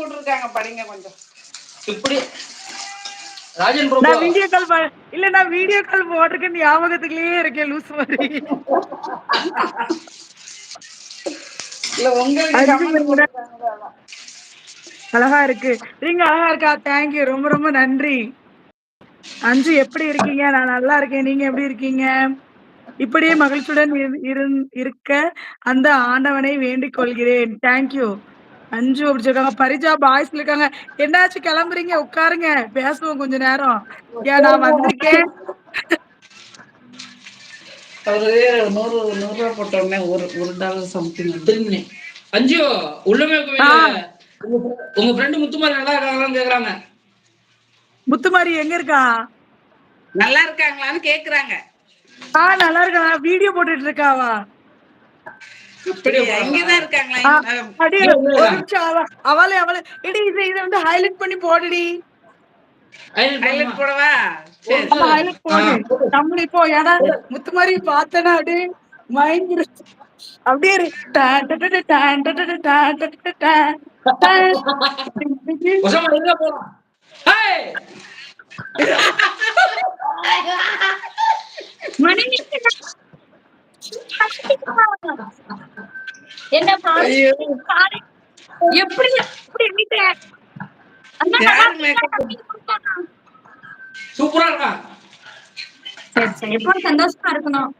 போட்டுருக்காங்க, படிங்க கொஞ்சம். இப்படி ராஜன் பிரபு நான் வீடியோ கால் இல்ல நான் வீடியோ கால் போட்டிருக்கேன் ஞாபகத்துக்குள்ளேயே இருக்கேன் லூஸ் மாதிரி. இல்ல உங்களுக்கு கமெண்ட் போட்டுருக்காங்க. அழகா இருக்கு, நீங்க அழகா இருக்கா? தேங்க்யூ, ரொம்ப ரொம்ப நன்றி. அஞ்சு எப்படி இருக்கீங்க? நான் நல்லா இருக்கேன், நீங்க எப்படி இருக்கீங்க? இப்படியே மகிழ்ச்சியுடன் இருக்க அந்த ஆண்டவனை வேண்டிக் கொள்கிறேன். தேங்க்யூ. அஞ்சு அப்படிச்சிருக்காங்க. பரிஜா பாய்ஸ்ல இருக்காங்க. என்னாச்சு கிளம்புறீங்க? உட்காருங்க, பேசுவோம் கொஞ்ச நேரம். ஏன் நான் வந்திருக்கேன். அவரு 100 ரூபா போட்டோடனே $1 சம்திங். அஞ்சு உள்ளமே கோயில் உங்க ஃப்ரெண்டு முத்துமாரி நல்லா இருக்காங்களான்னு கேக்குறாங்க. முத்துமாரி எங்க இருக்கா? நல்லா இருக்காங்களான்னு கேக்குறாங்க. நல்லா இருக்கா? வீடியோ போட்டுட்டு இருக்காவா? இங்கதான் இருக்காங்களா? ஒரு நிமிஷம் அவளே எடி இதை வந்து ஹைலைட் பண்ணி போடுடி. ஹைலைட் போடவா? சரி ஹைலைட் போடு. நம்ம இப்போ ஏன்னா முத்துமாரி பார்த்தனா அப்படியே மைண்ட் அப்படியே என்ன எப்படி சூப்பரா இருக்கா. சரி சரி, எப்போ சந்தோஷமா இருக்கணும்.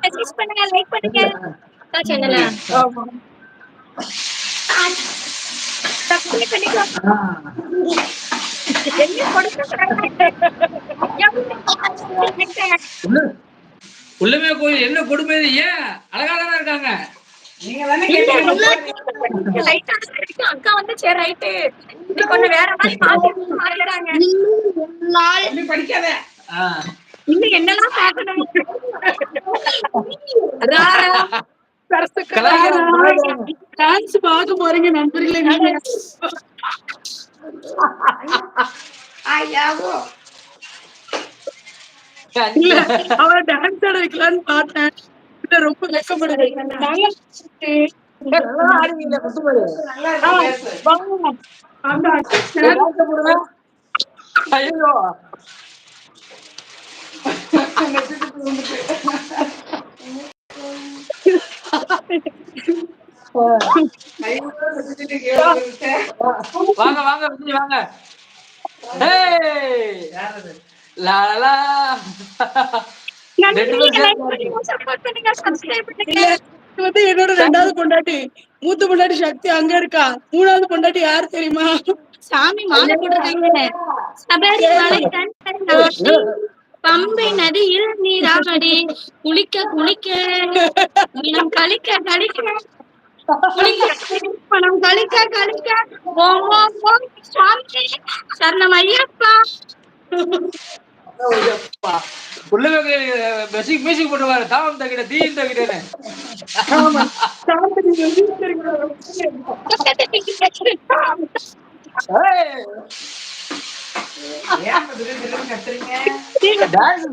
மெசேஜ் பண்ணுங்க, லைக் பண்ணுங்க சேனலை. உள்ளமே கோயில் என்ன கொடுமை, ஏன் அழகாதானே இருக்காங்க. அக்கா வந்து சரி ரைட்டு கொஞ்சம் வேற மாதிரி மாத்திடுறாங்க. படிக்காத இன்னும் என்னெல்லாம் பார்க்கணும். டான்ஸ் பார்க்க போறீங்க நண்பர்களே. இல்ல அவ டான்ஸ் ஆட வைக்கலான்னு பார்த்தேன், ரொம்ப வெக்கப்படுறேன். வாங்க வாங்க விஜய் வாங்க. என்னோட ரெண்டாவது பொண்டாட்டி, மூத்த பொண்டாட்டி சக்தி அங்க இருக்கா. மூணாவது பொண்டாட்டி யாரு தெரியுமா? சாமி மாலை போட்டிருக்காங்க. பம்பை நதியில் நீராடி குளிக்க குளிக்க மனம் கழிக்க கழிக்க மனம் கழிக்க கழிக்க ஓம் ஓம் ஓம் சுவாமி சரணம் ஐயப்பா. மியூசிக் போட்டுவாரு. தாவம் தகிட தீயும் தகிடன்னு.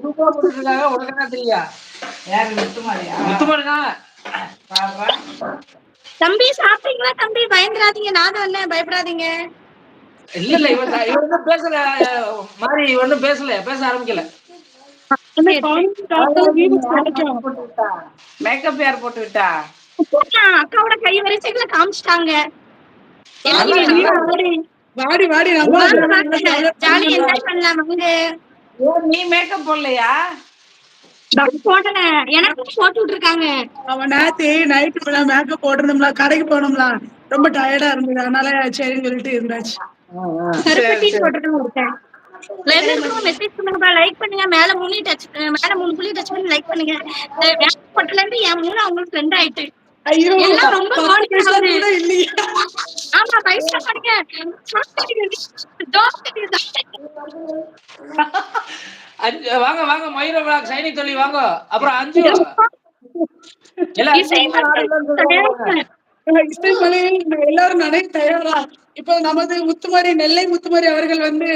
சூப்பரா போட்டுட்டு இருக்காங்க. உனக்கு என்ன தெரியா? முத்துமாரியா? தம்பி சாப்பிட்டீங்களா? தம்பி பயந்துராதீங்க, நான் தான் பயப்படாதீங்க. இல்ல இல்ல இவன் இன்னும் பேசல மாதிரி, இவன் பேசல, பேச ஆரம்பிக்கல. மேக்கப் யார் போட்டு விட்டா? அக்காவோட கை வரிசைகளை காமிச்சிட்டாங்க. வாடி வாடி ஜாலி என்ஜாய் பண்ணலாம். நீ மேக்கப் போடலையா? போடல, எனக்கு போட்டு விட்டுருக்காங்க. அவன் நைட்டு மேக்கப் போட்டிருந்தோம்ல, கடைக்கு போனோம்ல, ரொம்ப டயர்டா இருந்தது, அதனால சரின்னு சொல்லிட்டு இருந்தாச்சு. மெசேஜ் பண்ணுங்க, லைக் பண்ணுங்க. மேல 3 புள்ளி டச் பண்ணி லைக் பண்ணுங்க. பட்டுல இருந்து என் மூணு அவங்களுக்கு ஃப்ரெண்ட் ஆயிட்டு. ஐயோ எல்லாம் ரொம்ப இல்லையா? ஆமா பைசா பண்ணுங்க. வாங்க வாங்க மயூர விளாக் சைனிங் சொல்லி வாங்க. அப்புறம் அஞ்சு எல்லாரும் நினைக்க தயாரா. இப்ப நமது முத்துமாரி, நெல்லை முத்துமாரி அவர்கள் வந்து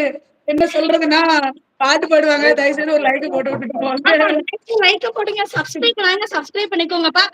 என்ன சொல்றதுன்னா பாட்டு பாடுவாங்க. தயவுசெய்து ஒரு லைக் போட்டு விட்டுட்டு போங்க. லைக் போடுங்க, சப்ஸ்கிரைப் பண்ணிக்கோங்கப்பா.